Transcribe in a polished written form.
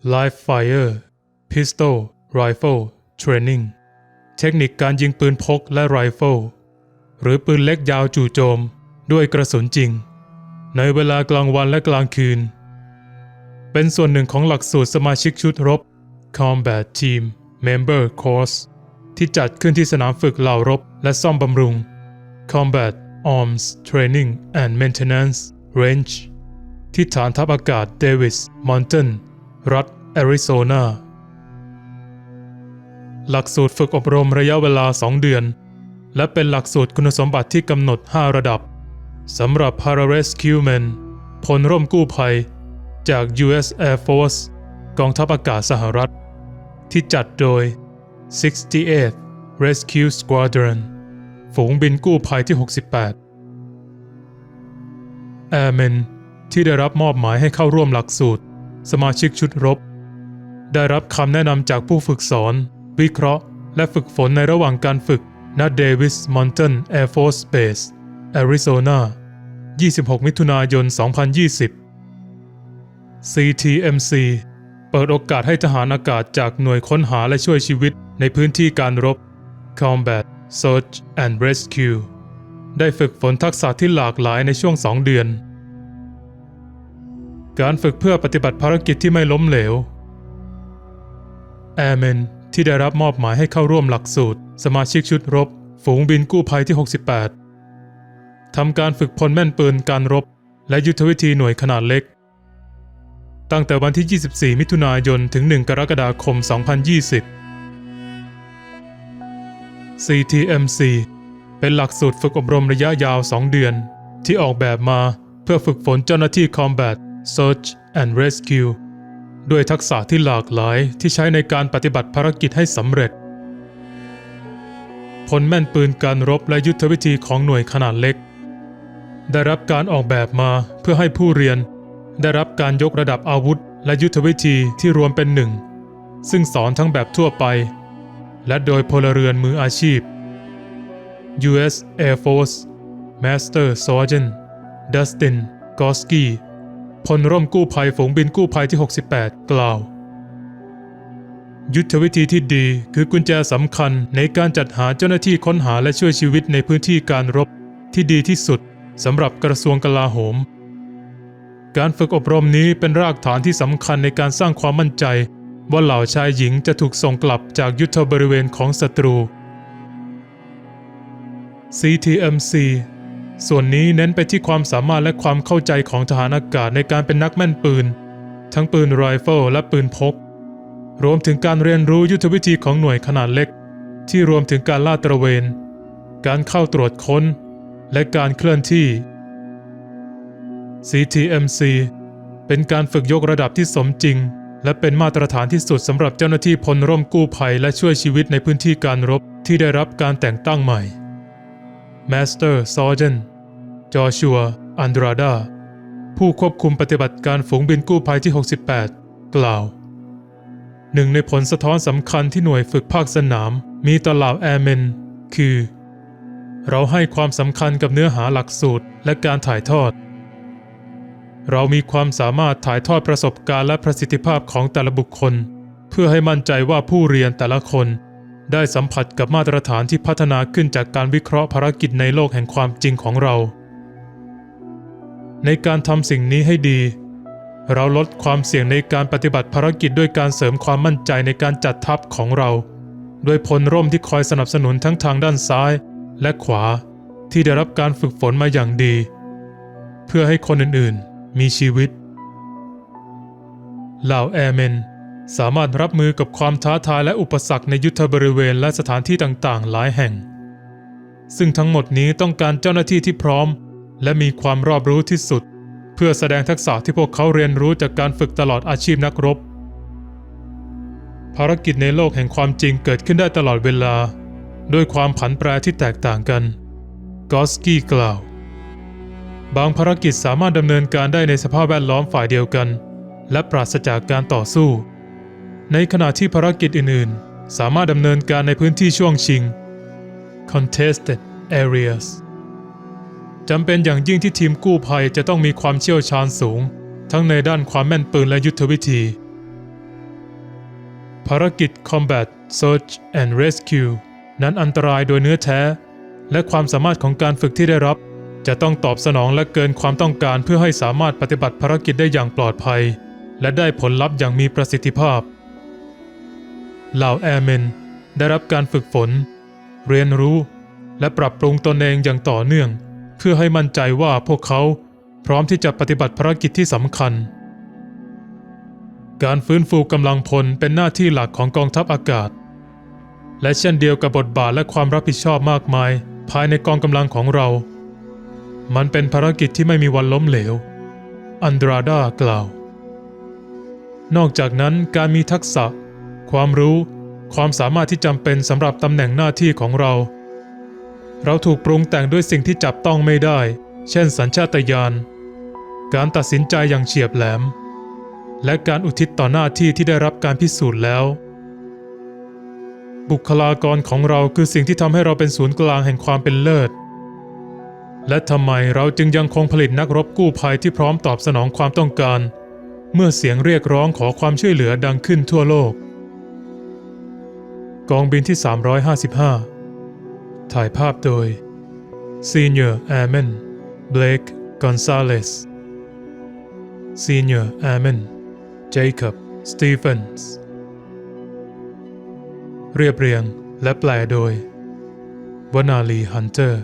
Live Fire Pistol Rifle Training เทคนิคการยิงปืนพกและไรเฟิลหรือปืนเล็กยาวจู่โจมด้วยกระสุนจริงในเวลากลางวันและกลางคืนเป็นส่วนหนึ่งของหลักสูตรสมาชิกชุดรบ Combat Team Member Course ที่จัดขึ้นที่สนามฝึกเหล่ารบและซ่อมบำรุง Combat Arms Training and Maintenance Range ที่ฐานทัพอากาศเดวิสมอนตันรัฐแอริโซนาหลักสูตรฝึกอบรมระยะเวลา2 เดือนและเป็นหลักสูตรคุณสมบัติที่กำหนด5 ระดับสำหรับ Pararescuemen พลร่มกู้ภัยจาก U.S. Air Force กองทัพอากาศสหรัฐที่จัดโดย 68th Rescue Squadron ฝูงบินกู้ภัยที่ 68 Airmen ที่ได้รับมอบหมายให้เข้าร่วมหลักสูตรสมาชิกชุดรบได้รับคำแนะนำจากผู้ฝึกสอนวิเคราะห์และฝึกฝนในระหว่างการฝึกณ Davis Mountain Air Force Base Arizona 26 มิถุนายน 2020 CTMC เปิดโอกาสให้ทหารอากาศจากหน่วยค้นหาและช่วยชีวิตในพื้นที่การรบ Combat Search and Rescue ได้ฝึกฝนทักษะที่หลากหลายในช่วง2 เดือนการฝึกเพื่อปฏิบัติภารกิจที่ไม่ล้มเหลว Airmen ที่ได้รับมอบหมายให้เข้าร่วมหลักสูตรสมาชิกชุดรบฝูงบินกู้ภัยที่ 68ทำการฝึกพลแม่นปืนการรบและยุทธวิธีหน่วยขนาดเล็กตั้งแต่วันที่ 24 มิถุนายน ถึง 1 กรกฎาคม 2020 CTMC เป็นหลักสูตรฝึกอบรมระยะยาว 2 เดือนที่ออกแบบมาเพื่อฝึกฝนเจ้าหน้าที่ Combat Search and Rescue ด้วยทักษะที่หลากหลายที่ใช้ในการปฏิบัติภารกิจให้สำเร็จพลแม่นปืนการรบและยุทธวิธีของหน่วยขนาดเล็กได้รับการออกแบบมาเพื่อให้ผู้เรียนได้รับการยกระดับอาวุธและยุทธวิธีที่รวมเป็นหนึ่งซึ่งสอนทั้งแบบทั่วไปและโดยพลเรือนมืออาชีพ U.S. Air Force Master Sergeant Dustin Goski พลร่มกู้ภัยฝูงบินกู้ภัยที่ 68 กล่าวยุทธวิธีที่ดีคือกุญแจสำคัญในการจัดหาเจ้าหน้าที่ค้นหาและช่วยชีวิตในพื้นที่การรบที่ดีที่สุดสำหรับกระทรวงกลาโหมการฝึกอบรมนี้เป็นรากฐานที่สำคัญในการสร้างความมั่นใจว่าเหล่าชายหญิงจะถูกส่งกลับจากยุทธบริเวณของศัตรู CTMC ส่วนนี้เน้นไปที่ความสามารถและความเข้าใจของทหารอากาศในการเป็นนักแม่นปืนทั้งปืนไรเฟิลและปืนพกรวมถึงการเรียนรู้ยุทธวิธีของหน่วยขนาดเล็กที่รวมถึงการลาดตระเวนการเข้าตรวจค้นและการเคลื่อนที่ CTMC เป็นการฝึกยกระดับที่สมจริงและเป็นมาตรฐานที่สุดสำหรับเจ้าหน้าที่พลร่มกู้ภัยและช่วยชีวิตในพื้นที่การรบที่ได้รับการแต่งตั้งใหม่ Master Sergeant Joshua Andrada ผู้ควบคุมปฏิบัติการฝูงบินกู้ภัยที่ 68 กล่าวหนึ่งในผลสะท้อนสำคัญที่หน่วยฝึกภาคสนามมีต่อเหล่าแอร์เมนคือเราให้ความสำคัญกับเนื้อหาหลักสูตรและการถ่ายทอดเรามีความสามารถถ่ายทอดประสบการณ์และประสิทธิภาพของแต่ละบุคคลเพื่อให้มั่นใจว่าผู้เรียนแต่ละคนได้สัมผัสกับมาตรฐานที่พัฒนาขึ้นจากการวิเคราะห์ภารกิจในโลกแห่งความจริงของเราในการทำสิ่งนี้ให้ดีเราลดความเสี่ยงในการปฏิบัติภารกิจด้วยการเสริมความมั่นใจในการจัดทัพของเราด้วยพลร่มที่คอยสนับสนุนทั้งทางด้านซ้ายและขวาที่ได้รับการฝึกฝนมาอย่างดีเพื่อให้คนอื่นๆมีชีวิตเหล่าแอร์เมนสามารถรับมือกับความท้าทายและอุปสรรคในยุทธบริเวณและสถานที่ต่างๆหลายแห่งซึ่งทั้งหมดนี้ต้องการเจ้าหน้าที่ที่พร้อมและมีความรอบรู้ที่สุดเพื่อแสดงทักษะที่พวกเขาเรียนรู้จากการฝึกตลอดอาชีพนักรบภารกิจในโลกแห่งความจริงเกิดขึ้นได้ตลอดเวลาด้วยความผันแปรที่แตกต่างกันกอสกี้กล่าวบางภารกิจสามารถดำเนินการได้ในสภาพแวดล้อมฝ่ายเดียวกันและปราศจากการต่อสู้ในขณะที่ภารกิจอื่นๆสามารถดำเนินการในพื้นที่ช่วงชิง contested areas จำเป็นอย่างยิ่งที่ทีมกู้ภัยจะต้องมีความเชี่ยวชาญสูงทั้งในด้านความแม่นปืนและยุทธวิธี ภารกิจ Combat Search and Rescue นั้นอันตรายโดยเนื้อแท้และความสามารถของการฝึกที่ได้รับจะต้องตอบสนองและเกินความต้องการเพื่อให้สามารถปฏิบัติภารกิจได้อย่างปลอดภัยและได้ผลลัพธ์อย่างมีประสิทธิภาพเหล่าแอร์แมนได้รับการฝึกฝนเรียนรู้และปรับปรุงตนเองอย่างต่อเนื่องเพื่อให้มั่นใจว่าพวกเขาพร้อมที่จะปฏิบัติภารกิจที่สำคัญการฟื้นฟูกำลังพลเป็นหน้าที่หลักของกองทัพอากาศและเช่นเดียวกับบทบาทและความรับผิดชอบมากมายภายในกองกำลังของเรามันเป็นภารกิจที่ไม่มีวันล้มเหลวอันดราดากล่าวนอกจากนั้นการมีทักษะความรู้ความสามารถที่จำเป็นสำหรับตำแหน่งหน้าที่ของเราถูกปรุงแต่งด้วยสิ่งที่จับต้องไม่ได้เช่นสัญชาตญาณการตัดสินใจอย่างเฉียบแหลมและการอุทิศต่อหน้าที่ที่ได้รับการพิสูจน์แล้วบุคลากรของเราคือสิ่งที่ทำให้เราเป็นศูนย์กลางแห่งความเป็นเลิศและทำไมเราจึงยังคงผลิตนักรบกู้ภัยที่พร้อมตอบสนองความต้องการเมื่อเสียงเรียกร้องขอความช่วยเหลือดังขึ้นทั่วโลกกองบินที่355ถ่ายภาพโดย Senior Airman Blake Gonzalez Senior Airman Jacob Stephens เรียบเรียงและแปลโดยวนาลีฮันเตอร์